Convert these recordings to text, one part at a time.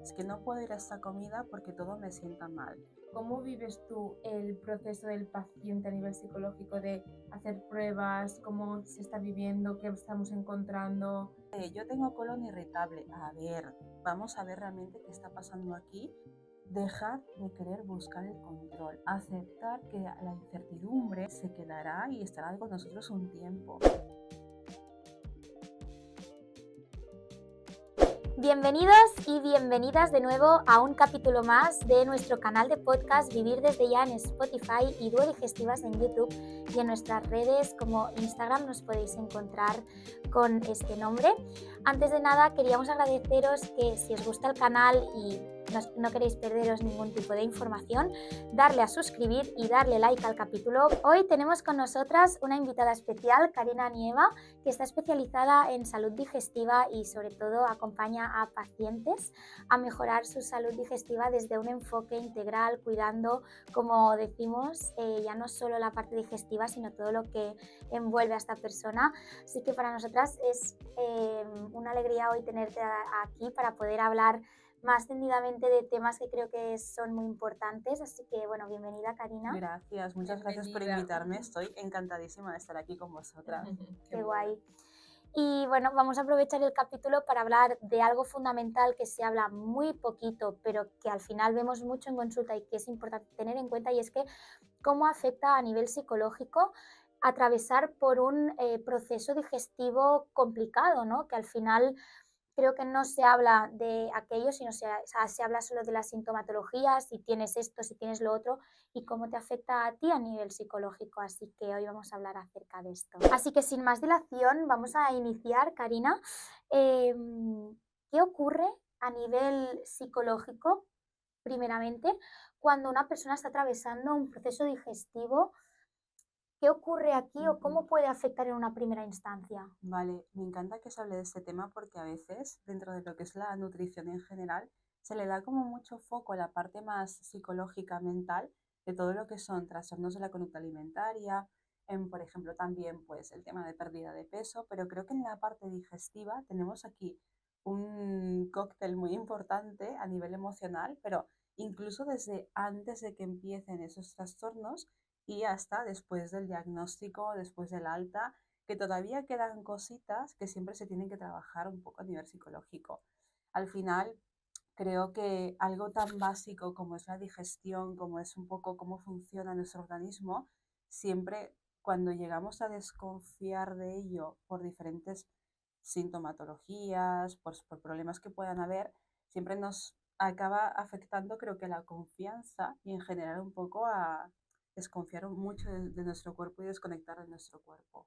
es que no puedo ir a esta comida porque todo me sienta mal. ¿Cómo vives tú el proceso del paciente a nivel psicológico de hacer pruebas, cómo se está viviendo, qué estamos encontrando? Yo tengo colon irritable. A ver, vamos a ver realmente qué está pasando aquí. Dejar de querer buscar el control, aceptar que la incertidumbre se quedará y estará con nosotros un tiempo. Bienvenidos y bienvenidas de nuevo a un capítulo más de nuestro canal de podcast Vivir desde ya en Spotify y Duo Digestivas en YouTube, y en nuestras redes como Instagram nos podéis encontrar con este nombre. Antes de nada queríamos agradeceros que si os gusta el canal y no queréis perderos ningún tipo de información, darle a suscribir y darle like al capítulo. Hoy tenemos con nosotras una invitada especial, Karina Nieva, que está especializada en salud digestiva y sobre todo acompaña a pacientes a mejorar su salud digestiva desde un enfoque integral, cuidando, como decimos, ya no solo la parte digestiva, sino todo lo que envuelve a esta persona. Así que para nosotras es una alegría hoy tenerte aquí para poder hablar más tendidamente de temas que creo que son muy importantes. Así que, bueno, bienvenida, Karina. Gracias, muchas gracias por invitarme. Estoy encantadísima de estar aquí con vosotras. Qué guay. Y bueno, vamos a aprovechar el capítulo para hablar de algo fundamental que se habla muy poquito, pero que al final vemos mucho en consulta y que es importante tener en cuenta, y es que cómo afecta a nivel psicológico atravesar por un proceso digestivo complicado, ¿no? Que al final creo que no se habla de aquello, sino se habla solo de la sintomatología, si tienes esto, si tienes lo otro, y cómo te afecta a ti a nivel psicológico. Así que hoy vamos a hablar acerca de esto. Así que sin más dilación, vamos a iniciar, Karina. ¿Qué ocurre a nivel psicológico, primeramente, cuando una persona está atravesando un proceso digestivo? ¿Qué ocurre aquí o cómo puede afectar en una primera instancia? Vale, me encanta que se hable de este tema porque a veces, dentro de lo que es la nutrición en general, se le da como mucho foco a la parte más psicológica, mental, de todo lo que son trastornos de la conducta alimentaria, por ejemplo, también pues el tema de pérdida de peso, pero creo que en la parte digestiva tenemos aquí un cóctel muy importante a nivel emocional, pero incluso desde antes de que empiecen esos trastornos y hasta después del diagnóstico, después del alta, que todavía quedan cositas que siempre se tienen que trabajar un poco a nivel psicológico. Al final, creo que algo tan básico como es la digestión, como es un poco cómo funciona nuestro organismo, siempre cuando llegamos a desconfiar de ello por diferentes sintomatologías, por problemas que puedan haber, siempre nos acaba afectando, creo que la confianza y en general un poco a desconfiar mucho de nuestro cuerpo y desconectar de nuestro cuerpo.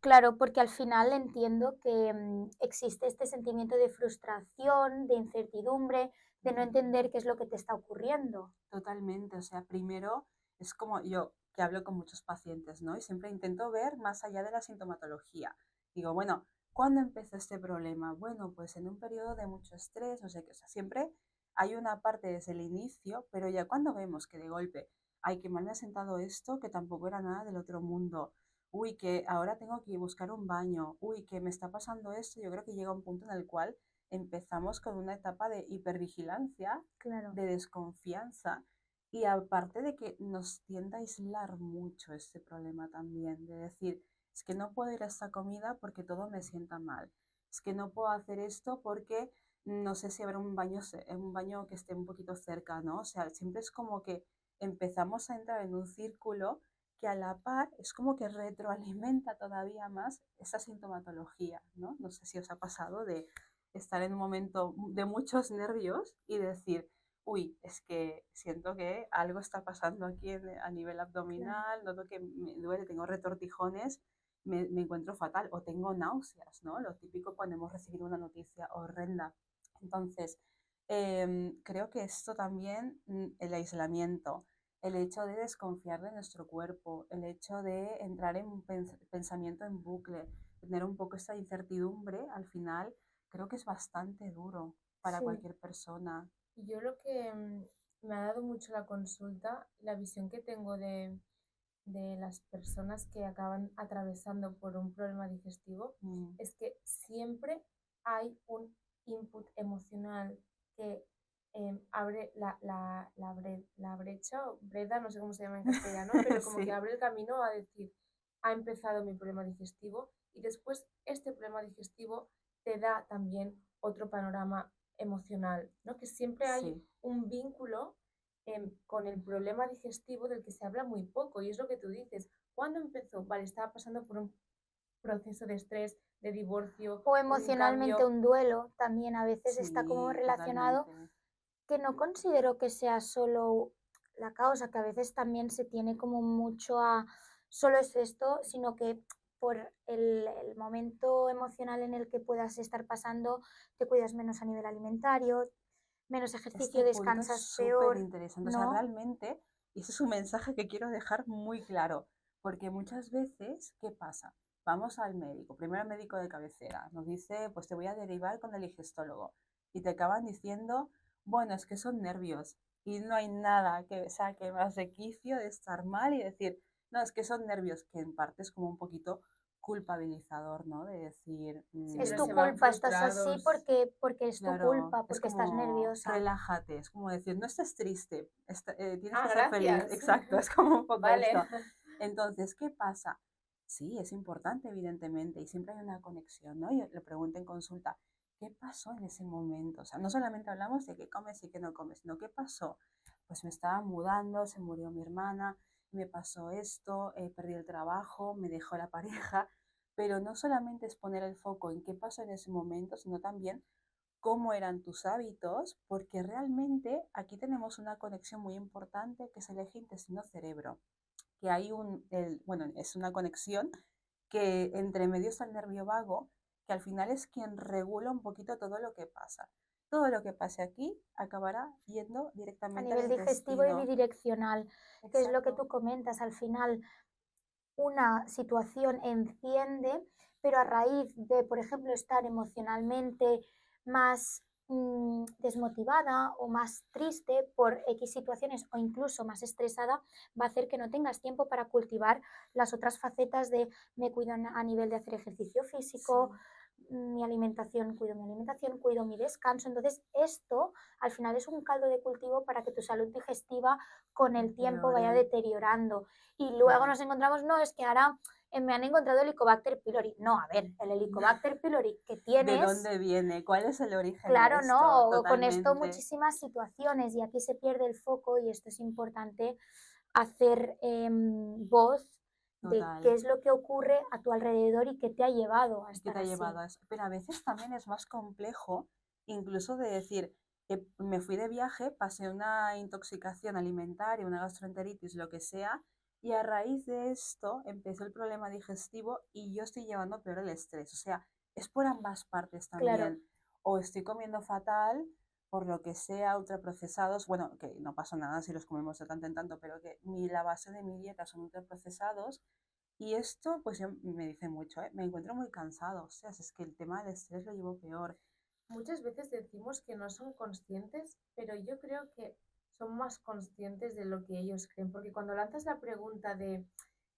Claro, porque al final entiendo que existe este sentimiento de frustración, de incertidumbre, de no entender qué es lo que te está ocurriendo. Totalmente, o sea, primero es como yo que hablo con muchos pacientes, ¿no? Y siempre intento ver más allá de la sintomatología. Digo, bueno, ¿cuándo empezó este problema? Bueno, pues en un periodo de mucho estrés, no sé qué, o sea, siempre hay una parte desde el inicio, pero ya cuando vemos que de golpe, ay, que mal me ha sentado esto, que tampoco era nada del otro mundo, uy, que ahora tengo que buscar un baño, uy, que me está pasando esto, yo creo que llega un punto en el cual empezamos con una etapa de hipervigilancia, Claro. de desconfianza y aparte de que nos tiende a aislar mucho este problema también, de decir, es que no puedo ir a esta comida porque todo me sienta mal, es que no puedo hacer esto porque no sé si habrá un baño que esté un poquito cerca, ¿no? O sea, siempre es como que empezamos a entrar en un círculo que a la par es como que retroalimenta todavía más esa sintomatología, ¿no? No sé si os ha pasado de estar en un momento de muchos nervios y decir, uy, es que siento que algo está pasando aquí a nivel Claro. abdominal, noto que me duele, tengo retortijones, me encuentro fatal o tengo náuseas, ¿no? Lo típico cuando hemos recibido una noticia horrenda. Entonces, creo que esto también, el aislamiento, el hecho de desconfiar de nuestro cuerpo, el hecho de entrar en un pensamiento en bucle, tener un poco esta incertidumbre, al final creo que es bastante duro para Sí, cualquier persona. y yo lo que me ha dado mucho la consulta, la visión que tengo de las personas que acaban atravesando por un problema digestivo, Mm, es que siempre hay un input emocional que abre la brecha, o breda, no sé cómo se llama en castellano, pero como Sí. que abre el camino a decir, ha empezado mi problema digestivo y después este problema digestivo te da también otro panorama emocional, ¿no? Que siempre hay Sí, un vínculo con el problema digestivo del que se habla muy poco y es lo que tú dices. ¿Cuándo empezó? Vale, estaba pasando por un proceso de estrés, de divorcio, O un emocionalmente cambio. un duelo también a veces está como sí, relacionado, totalmente. que no considero que sea solo la causa, que a veces también se tiene como mucho a solo es esto, sino que por el momento emocional en el que puedas estar pasando, te cuidas menos a nivel alimentario, menos ejercicio, Este punto es descansas súper peor, interesante. O sea, ¿no? realmente, y ese es un mensaje que quiero dejar muy claro, porque muchas veces, ¿qué pasa? Vamos al médico, primero al médico de cabecera, nos dice, pues te voy a derivar con el digestólogo, y te acaban diciendo, bueno, es que son nervios, y no hay nada que saque más de quicio de estar mal y decir, no, es que son nervios, que en parte es como un poquito culpabilizador, ¿no? De decir, Sí, Es pero tu se van culpa, estás así frustrados. porque es tu claro, culpa, es porque estás como nerviosa. relájate, es como decir, no estés triste, tienes Ah, que ser feliz, gracias. exacto, es como un poco Vale. esto. Entonces, ¿qué pasa? Sí, es importante, evidentemente, y siempre hay una conexión, ¿no? Y le pregunto en consulta, ¿qué pasó en ese momento? O sea, no solamente hablamos de qué comes y qué no comes, sino qué pasó. Pues me estaba mudando, se murió mi hermana, me pasó esto, perdí el trabajo, me dejó la pareja, pero no solamente es poner el foco en qué pasó en ese momento, sino también cómo eran tus hábitos, porque realmente aquí tenemos una conexión muy importante que es el eje intestino-cerebro, que hay bueno, es una conexión que entre medio está el nervio vago, que al final es quien regula un poquito todo lo que pasa. Todo lo que pase aquí acabará yendo A directamente al nivel digestivo y intestino. bidireccional, que es lo que tú Exacto. comentas. Al final, una situación enciende, pero a raíz de, por ejemplo, estar emocionalmente más desmotivada o más triste por X situaciones o incluso más estresada, va a hacer que no tengas tiempo para cultivar las otras facetas de me cuido a nivel de hacer ejercicio físico, Sí, cuido mi alimentación, cuido mi descanso. Entonces, esto al final es un caldo de cultivo para que tu salud digestiva con el tiempo vaya empeore, deteriorando. Y luego claro. nos encontramos, no, es que ahora me han encontrado Helicobacter pylori. No, a ver, el Helicobacter pylori que ¿De tienes, dónde viene? ¿Cuál es el origen de claro, esto? no, con esto Totalmente, muchísimas situaciones y aquí se pierde el foco y esto es importante hacer voz de qué total. es lo que ocurre a tu alrededor y qué te ha llevado a ¿Y qué estar te ha así. llevado a eso? Pero a veces también es más complejo, incluso de decir, me fui de viaje, pasé una intoxicación alimentaria, una gastroenteritis, lo que sea, y a raíz de esto empezó el problema digestivo y yo estoy llevando peor el estrés. O sea, es por ambas partes Claro, también. O estoy comiendo fatal, por lo que sea, ultraprocesados, bueno, que no pasa nada si los comemos de tanto en tanto, pero que la base de mi dieta son ultraprocesados y esto, pues yo me dice mucho, ¿eh? Me encuentro muy cansado, o sea, es que el tema del estrés lo llevo peor. Muchas veces decimos que no son conscientes, pero yo creo que son más conscientes de lo que ellos creen, porque cuando lanzas la pregunta de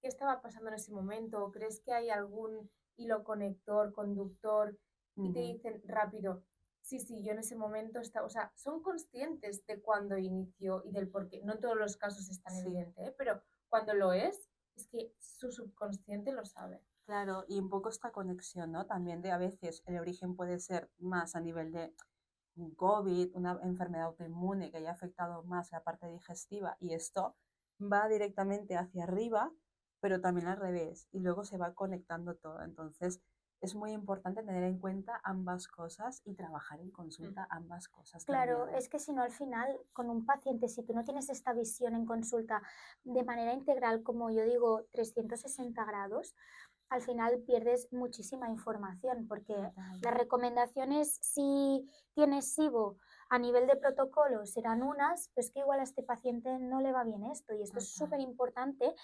qué estaba pasando en ese momento, o crees que hay algún hilo conector, conductor, y te Ujú. dicen rápido, sí, sí, yo en ese momento estaba, o sea, son conscientes de cuándo inició y del por qué. No en todos los casos es tan Sí, evidente, ¿eh? Pero cuando lo es que su subconsciente lo sabe. claro, y un poco esta conexión, ¿no? También de a veces el origen puede ser más a nivel de un COVID, una enfermedad autoinmune que haya afectado más la parte digestiva y esto va directamente hacia arriba, pero también al revés, y luego se va conectando todo. Entonces, es muy importante tener en cuenta ambas cosas y trabajar en Mm. consulta ambas cosas claro, también. es que si no al final con un paciente, si tú no tienes esta visión en consulta de manera integral, como yo digo, 360 grados, al final pierdes muchísima información porque Total. las recomendaciones si tienes SIBO a nivel de protocolo serán unas, pues que igual a este paciente no le va bien esto y esto es Total, súper importante.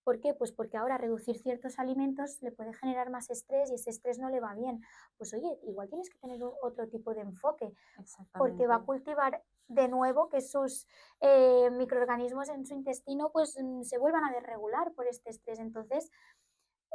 ¿Por qué? Pues porque ahora reducir ciertos alimentos le puede generar más estrés y ese estrés no le va bien. Pues oye, igual tienes que tener otro tipo de enfoque porque va a exactamente. cultivar de nuevo que sus microorganismos en su intestino pues se vuelvan a desregular por este estrés. Entonces,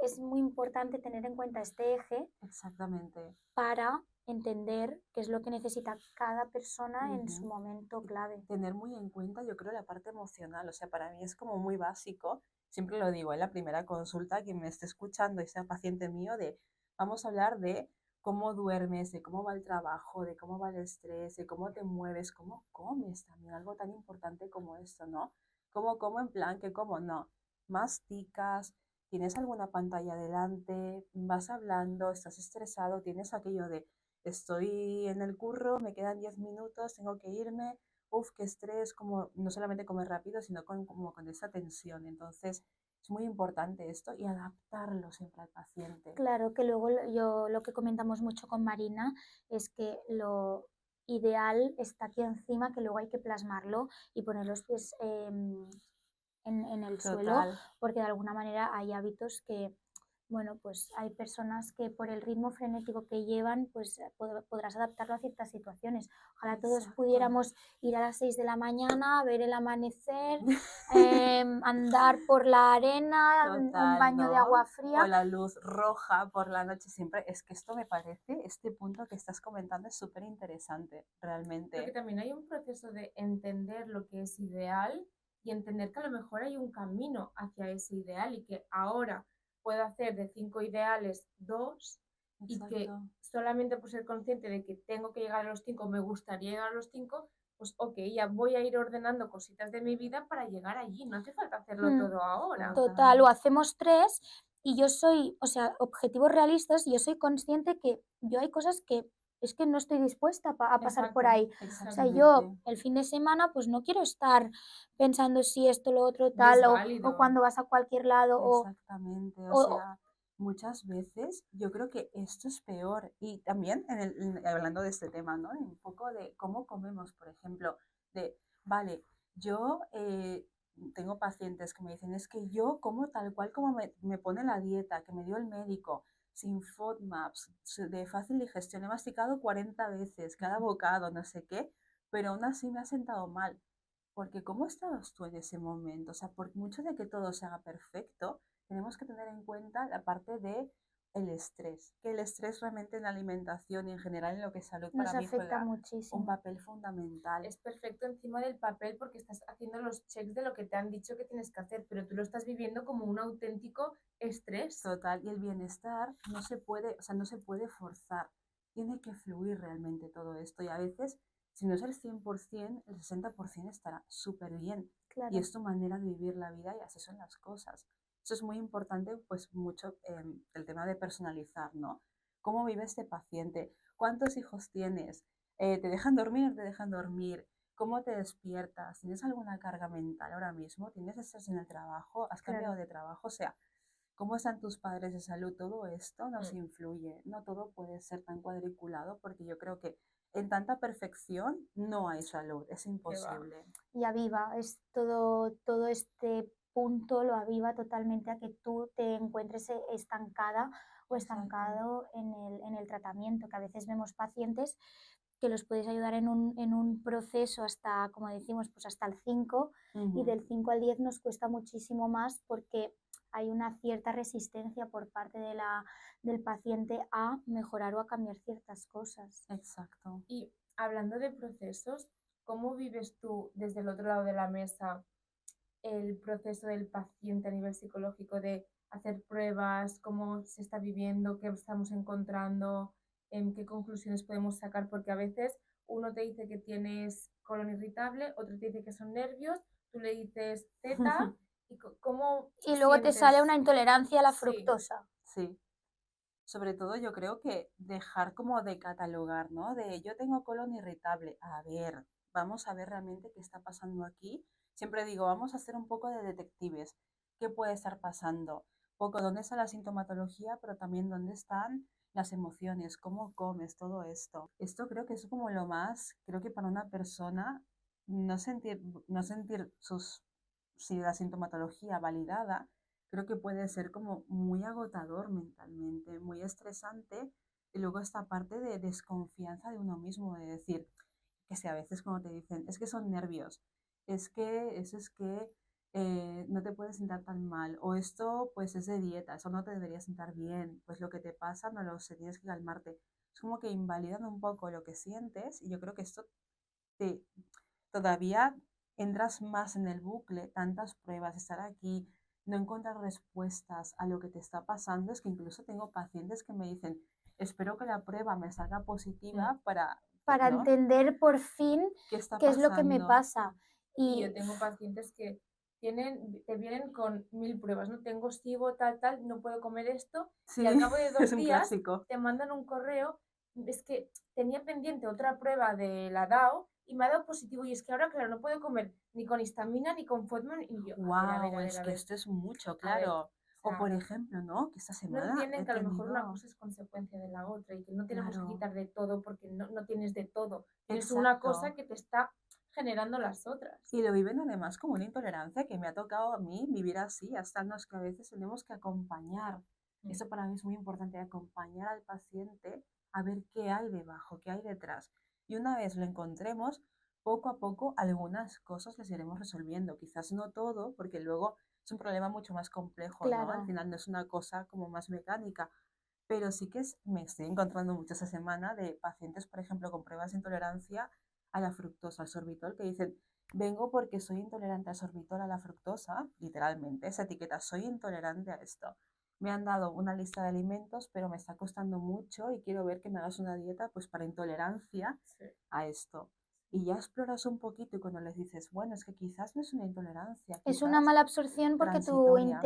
es muy importante tener en cuenta este eje Exactamente. para entender qué es lo que necesita cada persona en su Ujú. momento Y clave. tener muy en cuenta, yo creo, la parte emocional. O sea, para mí es como muy básico. Siempre lo digo en la primera consulta, quien me esté escuchando y sea paciente mío, de vamos a hablar de cómo duermes, de cómo va el trabajo, de cómo va el estrés, de cómo te mueves, cómo comes también, algo tan importante como esto, ¿no? Cómo como en plan que cómo no. Masticas, tienes alguna pantalla delante, vas hablando, estás estresado, tienes aquello de estoy en el curro, me quedan 10 minutos, tengo que irme, uf, qué estrés, como no solamente comer rápido, sino como con esa tensión. Entonces, es muy importante esto y adaptarlo siempre al paciente. Claro que luego yo lo que comentamos mucho con Marina es que lo ideal está aquí encima, que luego hay que plasmarlo y poner los pies en el suelo, Total, porque de alguna manera hay hábitos que, bueno, pues hay personas que por el ritmo frenético que llevan, pues podrás adaptarlo a ciertas situaciones. Ojalá todos exacto. pudiéramos ir a las 6 de la mañana, ver el amanecer, andar por la arena, un Total, baño de agua ¿no? O fría. la luz roja por la noche siempre. Es que esto me parece, este punto que estás comentando es súper interesante, Porque realmente. también hay un proceso de entender lo que es ideal y entender que a lo mejor hay un camino hacia ese ideal y que ahora puedo hacer de 5 ideales 2 y Exacto. que solamente por ser consciente de que tengo que llegar a los 5, me gustaría llegar a los 5, pues ok, ya voy a ir ordenando cositas de mi vida para llegar allí. No hace falta hacerlo Mm, todo ahora. Total, Total. o hacemos tres y yo soy, o sea, objetivos realistas, yo soy consciente que yo hay cosas que es que no estoy dispuesta a pasar por Exacto, ahí. O sea, exacto. yo Exactamente. el fin de semana pues no quiero estar pensando si esto, lo otro, Y es tal, o válido. cuando vas a cualquier lado, Exactamente, o o- sea, muchas veces yo creo que esto es peor y también hablando de este tema, ¿no? Un poco de cómo comemos, por ejemplo, de, vale, yo tengo pacientes que me dicen, es que yo como tal cual como me pone la dieta que me dio el médico, sin FODMAPs, de fácil digestión, he masticado 40 veces cada bocado, no sé qué, pero aún así me ha sentado mal. Porque ¿cómo estabas tú en ese momento? O sea, por mucho de que todo se haga perfecto, tenemos que tener en cuenta la parte de el estrés, que el estrés realmente en la alimentación y en general en lo que es salud nos para mí afecta juega un muchísimo. papel fundamental. Es perfecto encima del papel porque estás haciendo los checks de lo que te han dicho que tienes que hacer, pero tú lo estás viviendo como un auténtico estrés. Total, y el bienestar no se puede, o sea, no se puede forzar, tiene que fluir realmente todo esto y a veces, si no es el 100%, el 60% estará súper bien y Claro, es tu manera de vivir la vida y así son las cosas. Eso es muy importante, pues mucho el tema de personalizar, ¿no? ¿Cómo vive este paciente? ¿Cuántos hijos tienes? ¿Te dejan dormir o te dejan dormir? ¿Cómo te despiertas? ¿Tienes alguna carga mental ahora mismo? ¿Tienes estrés en el trabajo? ¿Has cambiado claro. de trabajo? O sea, cómo están tus padres de salud, todo esto nos Mm, influye. No todo puede ser tan cuadriculado porque yo creo que en tanta perfección no hay salud, es qué va. imposible. Y aviva, es todo este punto lo aviva totalmente a que tú te encuentres estancada o Exacto. estancado en el tratamiento, que a veces vemos pacientes que los puedes ayudar en un proceso hasta, como decimos, pues hasta el 5 y Ujú. del 5 al 10 nos cuesta muchísimo más porque hay una cierta resistencia por parte del paciente a mejorar o a cambiar ciertas cosas. Exacto. Y hablando de procesos, ¿cómo vives tú desde el otro lado de la mesa el proceso del paciente a nivel psicológico de hacer pruebas, cómo se está viviendo, qué estamos encontrando, en qué conclusiones podemos sacar? Porque a veces uno te dice que tienes colon irritable, otro te dice que son nervios, tú le dices Z y cómo Y luego te sale sientes. una intolerancia a la Sí, fructosa. Sí. Sobre todo yo creo que dejar como de catalogar, ¿no? De yo tengo colon irritable. A ver, vamos a ver realmente qué está pasando aquí. Siempre digo, vamos a hacer un poco de detectives. ¿Qué puede estar pasando? Poco dónde está la sintomatología, pero también dónde están las emociones, cómo comes, todo esto. Esto creo que es como lo más, creo que para una persona no sentir si la sintomatología validada creo que puede ser como muy agotador mentalmente, muy estresante. Y luego esta parte de desconfianza de uno mismo, de decir, que sé, a veces cuando te dicen, es que son nervios, es que eso es que no te puedes sentar tan mal, o esto pues es de dieta, eso no te debería sentar bien, pues lo que te pasa no lo sé, tienes que calmarte. es como que invalidan un poco lo que sientes y yo creo que esto te todavía entras más en el bucle, tantas pruebas, estar aquí, no encontrar respuestas a lo que te está pasando, es que incluso tengo pacientes que me dicen, espero que la prueba me salga positiva para, para ¿no? entender por fin ¿Qué está qué es lo que me pasando? pasa. Y Y yo tengo pacientes que te vienen con 1000 pruebas, ¿no? Tengo SIBO, tal, no puedo comer esto, y al Sí, cabo de es 2 un días clásico. te mandan un correo, es que tenía pendiente otra prueba de la DAO y me ha dado positivo, y es que ahora, claro, no puedo comer ni con histamina, ni con FODMAP, y yo, Wow, es a que ver, esto es mucho, a ver, claro. o O por sea, ejemplo, ¿no? Que esta no semana entienden he que a lo mejor una tenido, cosa es consecuencia de la otra y que no tenemos que claro, quitar de todo porque no tienes de todo. Tienes una cosa exacto. que te está generando las otras. Y lo viven además como una intolerancia que me ha tocado a mí vivir así, hasta en los que a veces tenemos que acompañar. Mm. Eso para mí es muy importante, acompañar al paciente a ver qué hay debajo, qué hay detrás. Y una vez lo encontremos, poco a poco algunas cosas les iremos resolviendo. Quizás no todo, porque luego es un problema mucho más complejo, ¿no? Al claro, final no es una cosa como más mecánica, pero sí que me estoy encontrando mucho esa semana de pacientes, por ejemplo, con pruebas de intolerancia a la fructosa, al sorbitol, que dicen, vengo porque soy intolerante al sorbitol, a la fructosa, literalmente, esa etiqueta, soy intolerante a esto. Me han dado una lista de alimentos, pero me está costando mucho y quiero ver que me hagas una dieta pues para intolerancia Sí. a esto. Y ya exploras un poquito y cuando les dices, bueno, es que quizás no es una intolerancia, es una quizás mala absorción porque transitoria.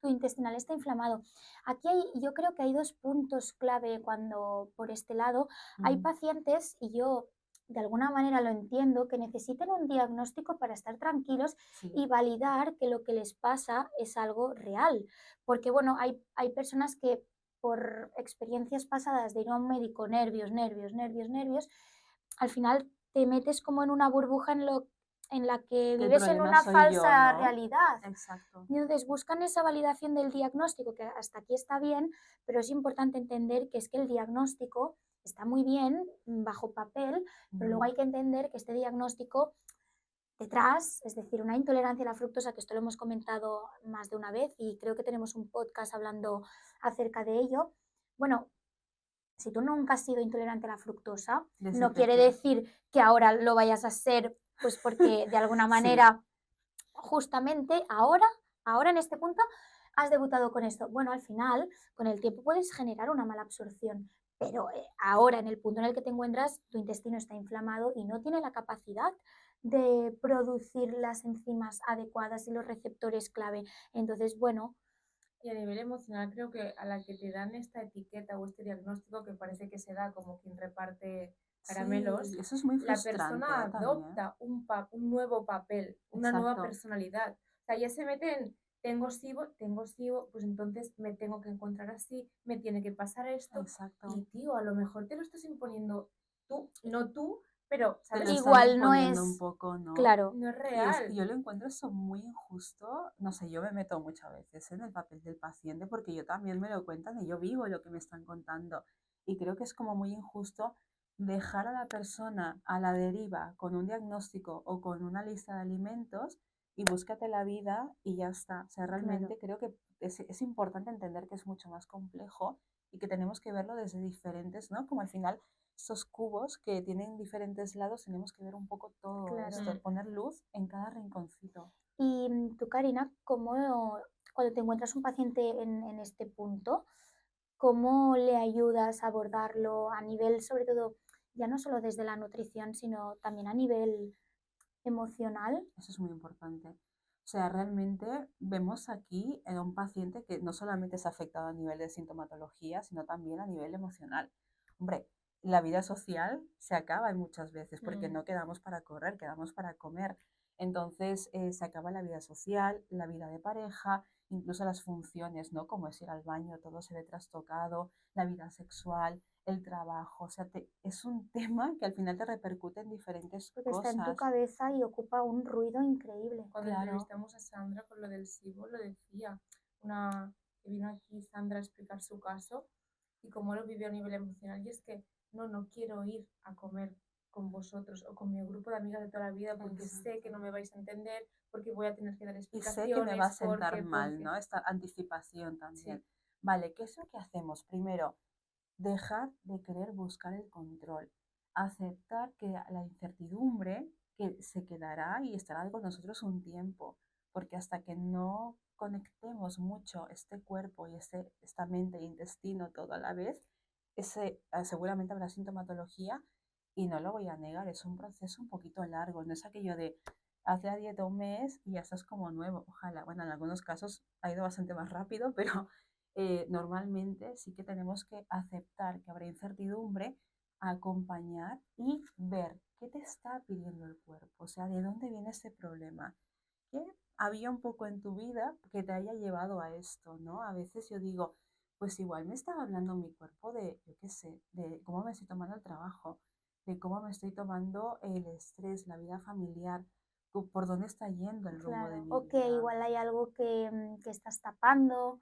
tu intestinal está inflamado. Aquí yo creo que hay dos puntos clave cuando por este lado hay Mm, pacientes, y yo de alguna manera lo entiendo, que necesitan un diagnóstico para estar tranquilos sí, y validar que lo que les pasa es algo real. Porque bueno, hay personas que por experiencias pasadas de ir a un médico, nervios, nervios, nervios, nervios, al final te metes como en una burbuja en la que que el vives en problema una soy yo, falsa ¿no? realidad. Exacto. Y entonces buscan esa validación del diagnóstico, que hasta aquí está bien, pero es importante entender que es que el diagnóstico está muy bien bajo papel, pero luego Mm, hay que entender que este diagnóstico detrás, es decir, una intolerancia a la fructosa, que esto lo hemos comentado más de una vez y creo que tenemos un podcast hablando acerca de ello. Bueno, si tú nunca has sido intolerante a la fructosa, desde no quiere peque. decir que ahora lo vayas a ser, pues porque de alguna Sí, manera, justamente ahora en este punto, has debutado con esto. Bueno, al final, con el tiempo puedes generar una mala absorción, pero ahora en el punto en el que te encuentras, tu intestino está inflamado y no tiene la capacidad de producir las enzimas adecuadas y los receptores clave. Entonces, bueno, Y a nivel emocional, creo que a la que te dan esta etiqueta o este diagnóstico que parece que se da como quien reparte sí, caramelos, eso es muy la frustrante, persona también. adopta un nuevo papel, una nueva Exacto, personalidad. O sea, ya se mete en, tengo SIBO, pues entonces me tengo que encontrar así, me tiene que pasar esto. exacto. Y tío, a lo mejor te lo estás imponiendo tú, no tú, pero, Te lo ¿sabes? están igual no imponiendo un es, poco, ¿no? claro, No es Y es que real. yo lo encuentro eso muy injusto. No sé, yo me meto muchas veces en el papel del paciente porque yo también me lo cuentan y yo vivo lo que me están contando. Y creo que es como muy injusto dejar a la persona a la deriva con un diagnóstico o con una lista de alimentos y búscate la vida y ya está. O sea, claro. realmente creo que es importante entender que es mucho más complejo y que tenemos que verlo desde diferentes, ¿no? Como al final estos cubos que tienen diferentes lados, tenemos que ver un poco todo Claro. esto, poner luz en cada rinconcito. Y tú, Karina, ¿cómo, cuando te encuentras un paciente en este punto, cómo le ayudas a abordarlo a nivel, sobre todo, ya no solo desde la nutrición, sino también a nivel emocional? Eso es muy importante. O sea, realmente vemos aquí en un paciente que no solamente es afectado a nivel de sintomatología, sino también a nivel emocional. Hombre, la vida social se acaba muchas veces porque Mm. no quedamos para correr, quedamos para comer. Entonces se acaba la vida social, la vida de pareja, incluso las funciones, ¿no? Como es ir al baño, todo se ve trastocado, la vida sexual, el trabajo. O sea, es un tema que al final te repercute en diferentes Porque está en tu cosas. cabeza y ocupa un ruido increíble. Cuando Claro, entrevistamos a Sandra con lo del SIBO, lo decía, una que vino aquí Sandra a explicar su caso y cómo lo vivió a nivel emocional. Y es que no quiero ir a comer con vosotros o con mi grupo de amigas de toda la vida porque sé que exacto. no me vais a entender, porque voy a tener que dar Y sé que me va a explicaciones, sentar mal, porque. ¿no? Esta anticipación también. Sí, Vale, ¿qué es lo que hacemos? Primero, dejar de querer buscar el control, aceptar que la incertidumbre que se quedará y estará con nosotros un tiempo, porque hasta que no conectemos mucho este cuerpo y esta mente e intestino todo a la vez, seguramente habrá sintomatología y no lo voy a negar, es un proceso un poquito largo, no es aquello de haz la dieta un mes y ya estás como nuevo, ojalá, bueno, en algunos casos ha ido bastante más rápido, pero normalmente sí que tenemos que aceptar que habrá incertidumbre, acompañar y ver qué te está pidiendo el cuerpo, o sea, de dónde viene ese problema, qué había un poco en tu vida que te haya llevado a esto, ¿no? A veces yo digo, pues igual me estaba hablando mi cuerpo de, yo qué sé, de cómo me estoy tomando el trabajo, de cómo me estoy tomando el estrés, la vida familiar, por dónde está yendo el rumbo de Claro, mi o que vida. igual hay algo que estás tapando,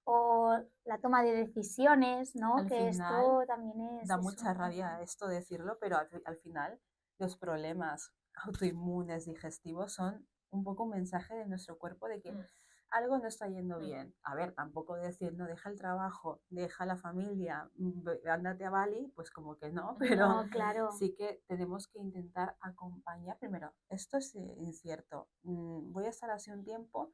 o la toma de decisiones, ¿no? Al Que final esto también da es mucha un rabia esto decirlo, pero al final los problemas autoinmunes digestivos son un poco un mensaje de nuestro cuerpo de que Mm, algo no está yendo mm. bien. A ver, tampoco decir, no, deja el trabajo, deja la familia, ándate a Bali, pues como que no, pero No, claro, sí que tenemos que intentar acompañar. Primero, esto es incierto, voy a estar así un tiempo,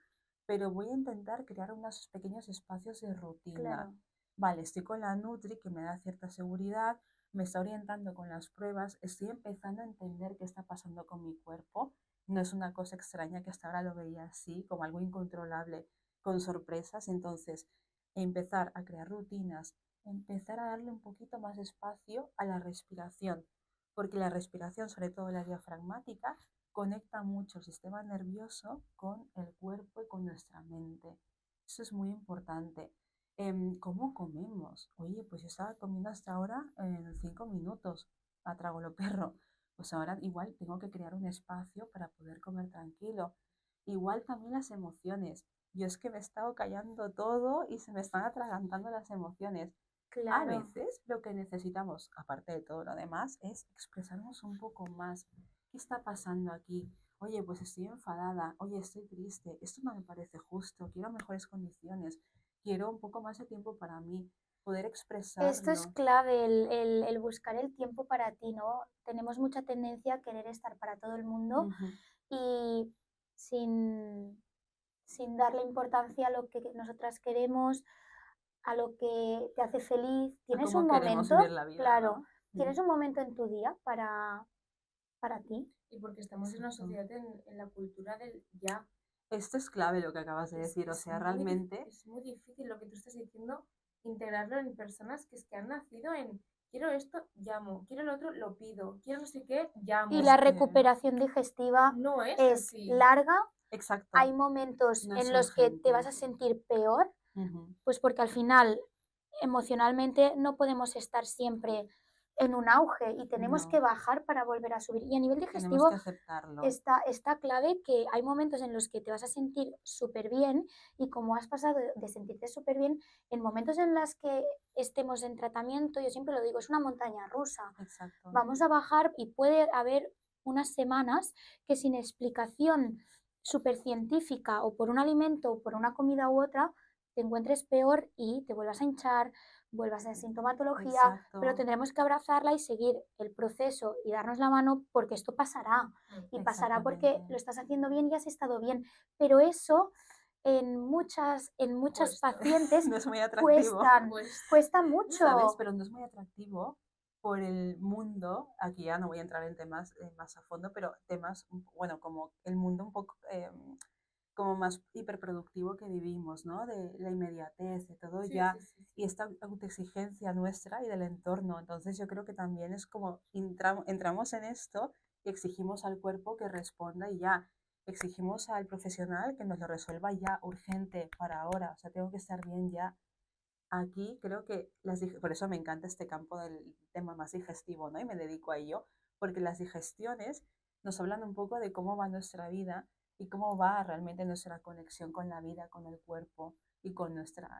pero voy a intentar crear unos pequeños espacios de rutina. claro. Vale, estoy con la Nutri que me da cierta seguridad, me está orientando con las pruebas, estoy empezando a entender qué está pasando con mi cuerpo. No es una cosa extraña que hasta ahora lo veía así, como algo incontrolable, con sorpresas. Entonces, empezar a crear rutinas, empezar a darle un poquito más de espacio a la respiración, porque la respiración, sobre todo la diafragmática, conecta mucho el sistema nervioso con el cuerpo y con nuestra mente. Eso es muy importante. ¿Cómo comemos? Oye, pues yo estaba comiendo hasta ahora en 5 minutos a trago lo perro. Pues ahora igual tengo que crear un espacio para poder comer tranquilo. Igual también las emociones. Yo es que me he estado callando todo y se me están atragantando las emociones. A Claro. veces lo que necesitamos, aparte de todo lo demás, es expresarnos un poco más. ¿Qué está pasando aquí? Oye, pues estoy enfadada. Oye, estoy triste. Esto no me parece justo. Quiero mejores condiciones. Quiero un poco más de tiempo para mí. Poder Esto es expresarlo. clave, el buscar el tiempo para ti, ¿no? Tenemos mucha tendencia a querer estar para todo el mundo Ujú. y sin, sin darle importancia a lo que nosotras queremos, a lo que te hace feliz. A ¿Tienes un cómo queremos vivir momento? la vida, Claro, ¿no? ¿tienes un momento en tu día para ti? Y porque estamos en una Exacto. sociedad en la cultura del ya. Esto es clave lo que acabas de decir. O sea, realmente, Es muy difícil lo que tú estás diciendo, integrarlo en personas que es que han nacido en quiero esto, llamo, quiero lo otro, lo pido, quiero no sé qué, Y llamo. la es que, recuperación digestiva No es es así. larga, hay exacto, momentos no es en los que te vas urgente. a sentir peor, Ujú. pues porque al final emocionalmente no podemos estar siempre en un auge y tenemos que No, bajar para volver a subir. Y a nivel tenemos que digestivo aceptarlo. está clave que hay momentos en los que te vas a sentir súper bien y como has pasado de sentirte súper bien, en momentos en los que estemos en tratamiento, yo siempre lo digo, es una montaña rusa. Exacto. Vamos a bajar y puede haber unas semanas que sin explicación súper científica o por un alimento o por una comida u otra, te encuentres peor y te vuelvas a hinchar, vuelvas a sintomatología, pero Exacto. tendremos que abrazarla y seguir el proceso y darnos la mano porque esto pasará y pasará Exactamente. porque lo estás haciendo bien y has estado bien, pero eso en muchas Cuesta, pacientes No es muy atractivo. cuestan, cuesta. cuesta ¿Sabes? mucho. Pero no es muy atractivo por el mundo. Aquí ya no voy a entrar en temas más a fondo, pero temas, bueno, como el mundo un poco como más hiperproductivo que vivimos, ¿no? De la inmediatez, de todo Sí, ya, sí, sí, y sí. esta autoexigencia nuestra y del entorno. Entonces yo creo que también es como entramos en esto y exigimos al cuerpo que responda y ya. Exigimos al profesional que nos lo resuelva ya, urgente, para ahora. O sea, tengo que estar bien ya. Aquí creo que por eso me encanta este campo del tema más digestivo, ¿no? Y me dedico a ello, porque las digestiones nos hablan un poco de cómo va nuestra vida y cómo va realmente nuestra conexión con la vida, con el cuerpo y con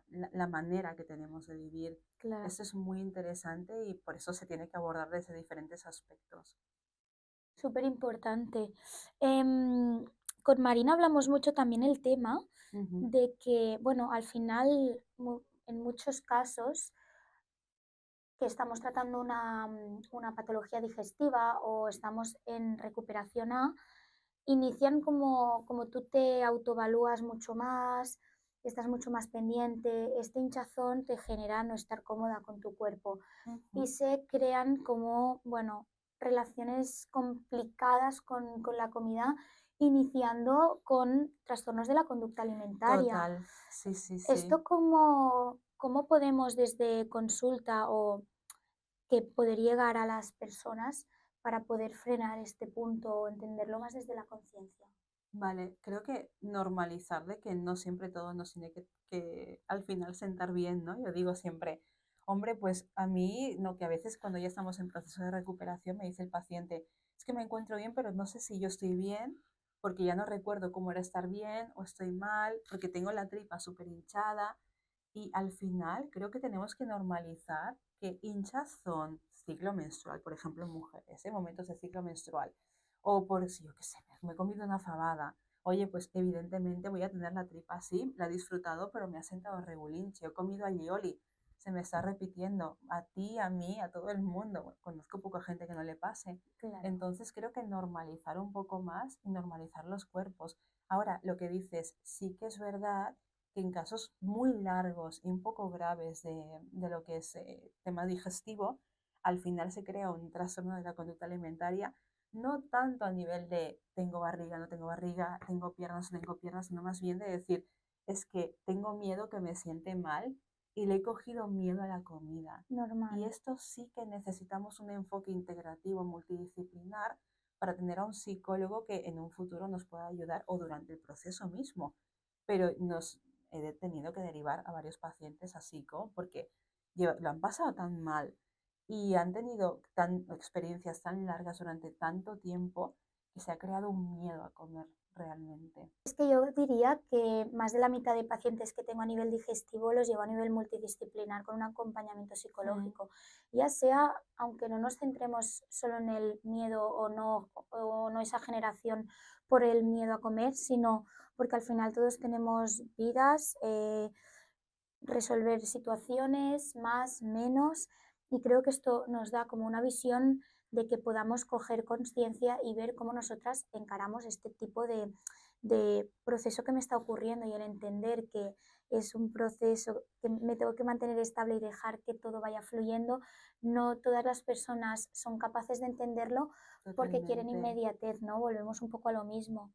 la manera que tenemos de vivir. Claro. Esto es muy interesante y por eso se tiene que abordar desde diferentes aspectos. Súper importante. Con Marina hablamos mucho también el tema Ujú. de que, bueno, al final, en muchos casos, que estamos tratando una patología digestiva o estamos en recuperación A, inician como tú te autoevalúas mucho más, estás mucho más pendiente, este hinchazón te genera no estar cómoda con tu cuerpo y Ujú. se crean como, bueno, relaciones complicadas con la comida, iniciando con trastornos de la conducta alimentaria. Total, sí, sí, sí. ¿Esto cómo podemos desde consulta o que poder llegar a las personas para poder frenar este punto o entenderlo más desde la conciencia? Vale, creo que normalizar de que no siempre todo nos tiene que al final sentar bien, ¿no? Yo digo siempre, hombre, pues a mí, no, que a veces cuando ya estamos en proceso de recuperación me dice el paciente, es que me encuentro bien, pero no sé si yo estoy bien, porque ya no recuerdo cómo era estar bien o estoy mal, porque tengo la tripa súper hinchada. Y al final creo que tenemos que normalizar que hinchazón, ciclo menstrual, por ejemplo, en mujeres, momentos de ciclo menstrual, o por si yo qué sé, me he comido una fabada. Oye, pues evidentemente voy a tener la tripa así, la he disfrutado, pero me ha sentado regulinche. He comido alioli, se me está repitiendo a ti, a mí, a todo el mundo. Bueno, conozco poca gente que no le pase. Claro, Entonces creo que normalizar un poco más y normalizar los cuerpos. Ahora, lo que dices, sí que es verdad que en casos muy largos y un poco graves de lo que es tema digestivo, al final se crea un trastorno de la conducta alimentaria, no tanto a nivel de tengo barriga, no tengo barriga, tengo piernas, no tengo piernas, sino más bien de decir, es que tengo miedo que me siente mal y le he cogido miedo a la comida. Y normal. esto sí que necesitamos un enfoque integrativo, multidisciplinar, para tener a un psicólogo que en un futuro nos pueda ayudar o durante el proceso mismo. Pero nos he tenido que derivar a varios pacientes a psico porque lo han pasado tan mal y han tenido experiencias tan largas durante tanto tiempo que se ha creado un miedo a comer realmente. Es que yo diría que más de la mitad de pacientes que tengo a nivel digestivo los llevo a nivel multidisciplinar con un acompañamiento Mm, psicológico, ya sea, aunque no nos centremos solo en el miedo o no esa generación por el miedo a comer, sino porque al final todos tenemos vidas, resolver situaciones, más, menos, y creo que esto nos da como una visión de que podamos coger conciencia y ver cómo nosotras encaramos este tipo de proceso que me está ocurriendo y el entender que es un proceso que me tengo que mantener estable y dejar que todo vaya fluyendo. No todas las personas son capaces de entenderlo porque quieren totalmente. inmediatez, ¿no? Volvemos un poco a lo mismo.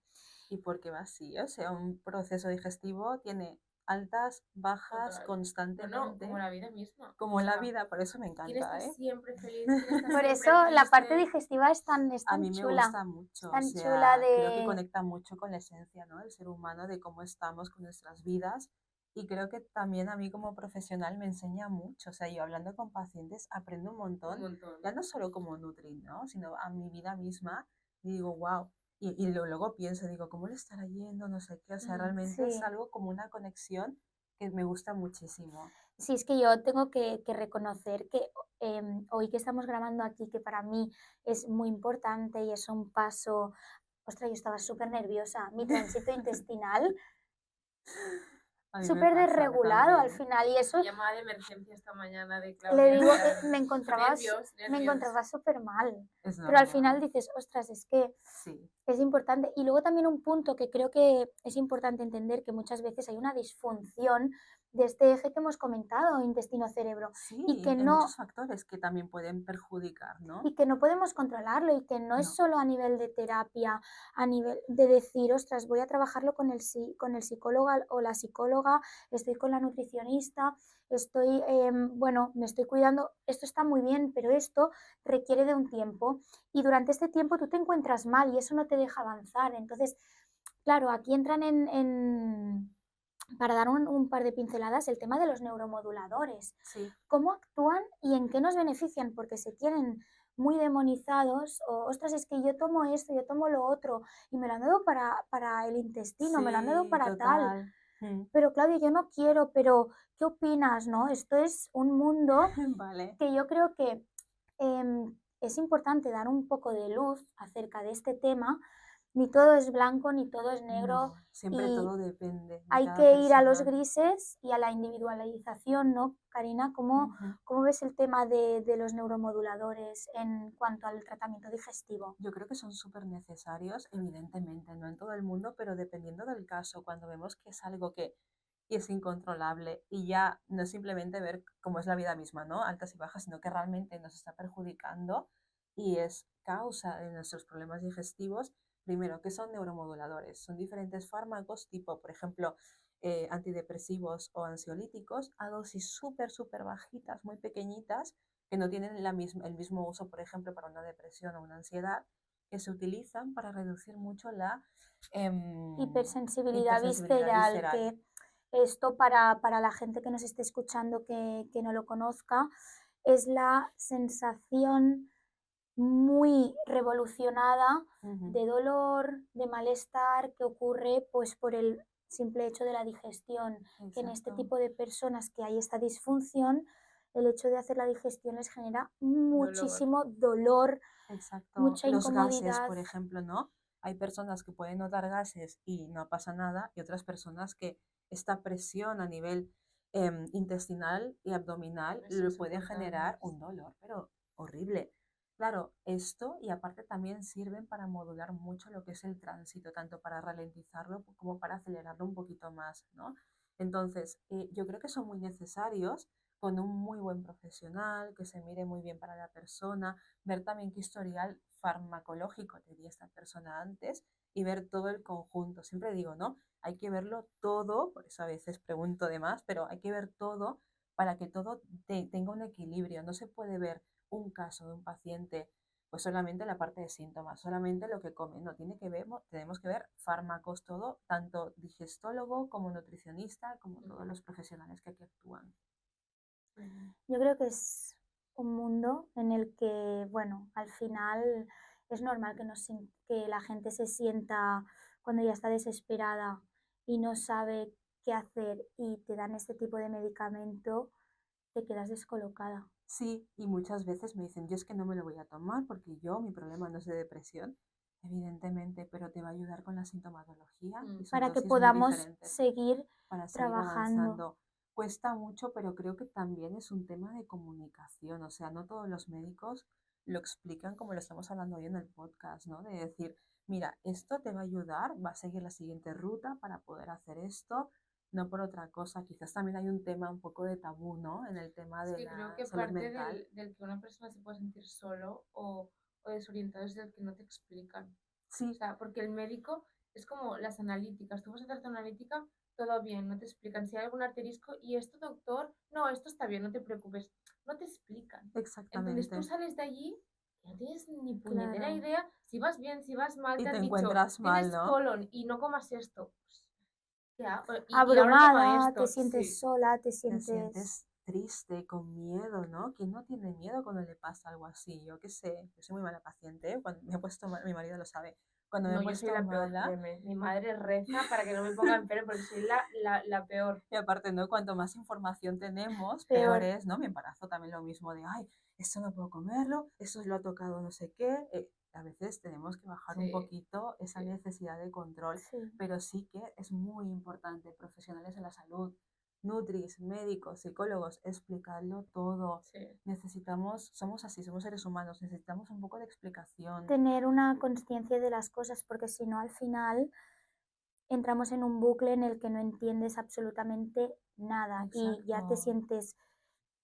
Y porque va así, o sea, un proceso digestivo tiene altas, bajas Total. No, no, como constantemente, la vida misma. O como la sea, vida, por eso me ¿quién está encanta, ¿eh? siempre feliz? ¿Quién está Por eso siempre la parte triste? digestiva es A tan mí me chula, gusta es mucho, o tan chula sea, creo que de... conecta mucho con la esencia, ¿no? Del ser humano, de cómo estamos con nuestras vidas. Y creo que también a mí como profesional me enseña mucho. O sea, yo hablando con pacientes aprendo un Un montón, montón. ya no solo como Nutri, ¿no? Sino a mi vida misma. Y digo, wow. Y luego pienso, digo, ¿cómo le estará yendo? No sé qué. O sea, realmente es Sí, algo como una conexión que me gusta muchísimo. sí, es que yo tengo que reconocer que hoy que estamos grabando aquí, que para mí es muy importante y es un paso, ostras, yo estaba súper nerviosa, mi tránsito intestinal A mí me súper pasa desregulado al también. final y eso Llamada de emergencia esta mañana de le Claudia en digo, plan, nervios, me nervios. encontraba súper mal, Es pero al final normal. dices, ostras, es que Sí. es importante. Y luego también un punto que creo que es importante entender, que muchas veces hay una disfunción de este eje que hemos comentado, intestino-cerebro, y Sí, que hay no muchos factores que también pueden perjudicar, ¿no? y que no podemos controlarlo y que no es No, solo a nivel de terapia, a nivel de decir, ostras, voy a trabajarlo con con el psicólogo o la psicóloga, estoy con la nutricionista, estoy, bueno, me estoy cuidando, esto está muy bien, pero esto requiere de un tiempo y durante este tiempo tú te encuentras mal y eso no te deja avanzar. Entonces, claro, aquí entran para dar un par de pinceladas, el tema de los neuromoduladores. sí, ¿Cómo actúan y en qué nos benefician? Porque se tienen muy demonizados, o ostras, es que yo tomo esto, yo tomo lo otro, y me lo han dado para el intestino, me lo han dado sí, para tal. total. Mm. Pero Claudia, yo no quiero, pero ¿qué opinas? ¿No? Esto es un mundo Vale, que yo creo que es importante dar un poco de luz acerca de este tema ni todo es blanco ni todo es negro No, siempre y todo depende de hay cada que ir a los persona. grises y a la individualización, ¿no? Karina, ¿cómo, Ujú. cómo ves el tema de los neuromoduladores en cuanto al tratamiento digestivo? Yo creo que son súper necesarios, evidentemente, no en todo el mundo, pero dependiendo del caso, cuando vemos que es algo que es incontrolable y ya no es simplemente ver cómo es la vida misma, ¿no? Altas y bajas, sino que realmente nos está perjudicando y es causa de nuestros problemas digestivos. Primero, ¿qué son neuromoduladores? Son diferentes fármacos tipo, por ejemplo, antidepresivos o ansiolíticos a dosis súper, súper bajitas, muy pequeñitas, que no tienen el mismo uso, por ejemplo, para una depresión o una ansiedad, que se utilizan para reducir mucho la Hipersensibilidad hipersensibilidad visceral, visceral. que esto para la gente que nos esté escuchando que no lo conozca, es la sensación muy revolucionada Ujú, de dolor, de malestar que ocurre pues por el simple hecho de la digestión, que en este exacto, tipo de personas que hay esta disfunción, el hecho de hacer la digestión les genera Dolor. muchísimo dolor, exacto. mucha Los gases, incomodidad. por ejemplo, ¿no? Hay personas que pueden notar gases y no pasa nada, y otras personas que esta presión a nivel intestinal y abdominal Es le puede generar insoportable. un dolor, pero horrible. Claro, esto y aparte también sirven para modular mucho lo que es el tránsito, tanto para ralentizarlo como para acelerarlo un poquito más, ¿no? Entonces, yo creo que son muy necesarios con un muy buen profesional, que se mire muy bien para la persona, ver también qué historial farmacológico tenía esta persona antes y ver todo el conjunto. Siempre digo, ¿no? Hay que verlo todo, por eso a veces pregunto de más, pero hay que ver todo para que todo tenga un equilibrio. No se puede ver un caso de un paciente pues solamente la parte de síntomas, solamente lo que come. No, tenemos que ver fármacos, todo, tanto digestólogo como nutricionista, como todos los profesionales que aquí actúan. Yo creo que es un mundo en el que, bueno, al final es normal que la gente se sienta cuando ya está desesperada y no sabe qué hacer y te dan este tipo de medicamento, te quedas descolocada. Sí, y muchas veces me dicen, yo es que no me lo voy a tomar porque mi problema no es de depresión, evidentemente, pero te va a ayudar con la sintomatología y son Para que dosis muy podamos diferentes seguir para seguir trabajando. avanzando. Cuesta mucho, pero creo que también es un tema de comunicación, o sea, no todos los médicos lo explican como lo estamos hablando hoy en el podcast, ¿no? De decir, mira, esto te va a ayudar, va a seguir la siguiente ruta para poder hacer esto, no por otra cosa. Quizás también hay un tema un poco de tabú, ¿no? En el tema de Sí, creo la que salud parte mental. del que una persona se puede sentir solo o desorientado es del que no te explican. O Sí, sea, porque el médico es como las analíticas. Tú vas a hacer tu analítica, todo bien, no te explican. Si hay algún asterisco, y esto, doctor, no, esto está bien, no te preocupes. No te explican. Entonces tú exactamente. sales de allí y no tienes ni puñetera Claro. idea si vas bien, si vas mal. Y Te te han dicho, encuentras mal, tienes ¿no? colon y no comas esto. Pues, ya, y ahora toma Abrumada, te esto. sientes Sí, sola, te Te sientes... sientes triste, con miedo, ¿no? ¿Quién no tiene miedo cuando le pasa algo así? Yo qué sé, yo soy muy mala paciente, ¿eh? Cuando me he puesto mal, mi marido lo sabe, cuando me he no, yo soy puesto la peor, mala, créeme. Mi madre reza para que no me ponga enferma porque soy la peor. y aparte, ¿no? Cuanto más información tenemos, peor Peor. es, ¿no? Mi embarazo también lo mismo de, ay, esto no puedo comerlo, esto lo ha tocado no sé qué. A veces tenemos que bajar un Sí, poquito esa sí, necesidad de control, Sí. pero sí que es muy importante, profesionales de la salud, nutris, médicos, psicólogos, explicarlo todo. sí. Somos así, somos seres humanos, necesitamos un poco de explicación. Tener una conciencia de las cosas, porque si no al final entramos en un bucle en el que no entiendes absolutamente nada y ya te Exacto. sientes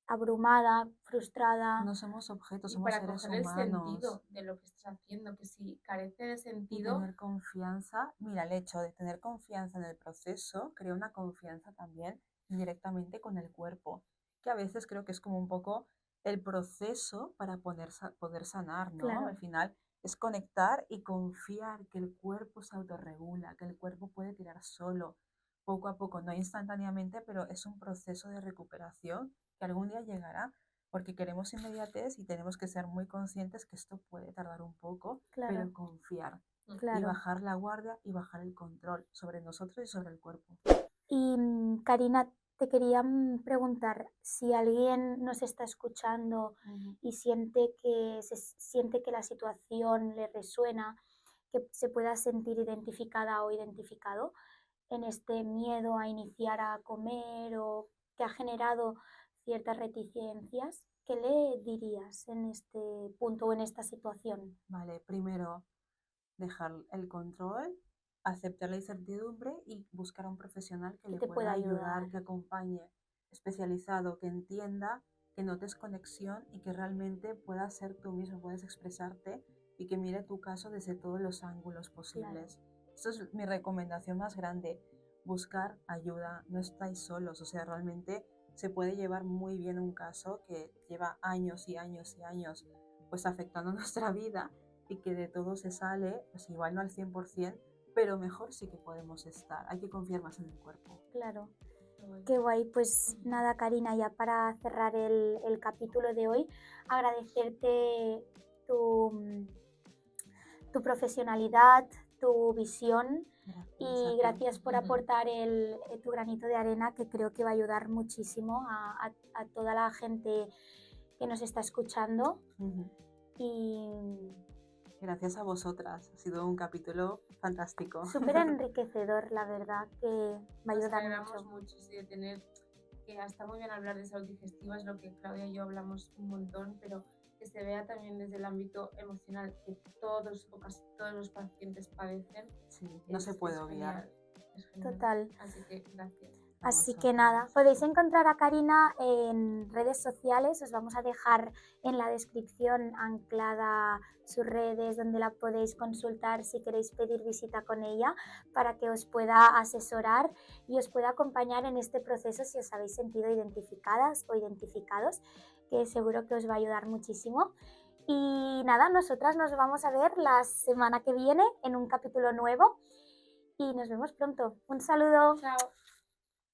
abrumada, frustrada. No somos objetos, Y somos para seres coger el humanos. sentido de lo que estás haciendo, que si carece de Y sentido, tener confianza, mira, el hecho de tener confianza en el proceso crea una confianza también indirectamente con el cuerpo, que a veces creo que es como un poco el proceso para poder sanar, ¿no? Claro, Al final es conectar y confiar que el cuerpo se autorregula, que el cuerpo puede tirar solo, poco a poco, no instantáneamente, pero es un proceso de recuperación que algún día llegará, porque queremos inmediatez y tenemos que ser muy conscientes que esto puede tardar un poco, claro, pero confiar y claro. bajar la guardia y bajar el control sobre nosotros y sobre el cuerpo. Y Karina, te quería preguntar si alguien nos está escuchando Ujú. y siente que la situación le resuena, que se pueda sentir identificada o identificado en este miedo a iniciar a comer o que ha generado ciertas reticencias, ¿qué le dirías en este punto o en esta situación? Vale, primero dejar el control, aceptar la incertidumbre y buscar a un profesional que Que le te pueda pueda ayudar, ayudar. que acompañe, especializado, que entienda, que notes conexión y que realmente puedas ser tú mismo, puedas expresarte y que mire tu caso desde todos los ángulos posibles. Esto es mi recomendación más grande, buscar ayuda, no estáis solos, o sea, realmente se puede llevar muy bien un caso que lleva años y años y años pues afectando nuestra vida y que de todo se sale, pues igual no al 100%, pero mejor sí que podemos estar. Hay que confiar más en el cuerpo. Claro. Qué guay, pues nada, Karina, ya para cerrar el capítulo de hoy, agradecerte tu profesionalidad, tu visión y gracias por aportar tu granito de arena, que creo que va a ayudar muchísimo a toda la gente que nos está escuchando. Y gracias a vosotras, ha sido un capítulo fantástico. súper enriquecedor, la verdad, que va a ayudar mucho sí, de tener, que está muy bien hablar de salud digestiva, es lo que Claudia y yo hablamos un montón, pero que se vea también desde el ámbito emocional que todos o casi todos los pacientes padecen. Sí, no se puede obviar. Es genial. Total. Así que gracias. Así que nada, podéis encontrar a Karina en redes sociales, os vamos a dejar en la descripción anclada sus redes donde la podéis consultar si queréis pedir visita con ella para que os pueda asesorar y os pueda acompañar en este proceso si os habéis sentido identificadas o identificados, que seguro que os va a ayudar muchísimo. Y nada, nosotras nos vamos a ver la semana que viene en un capítulo nuevo y nos vemos pronto. Un saludo. Chao.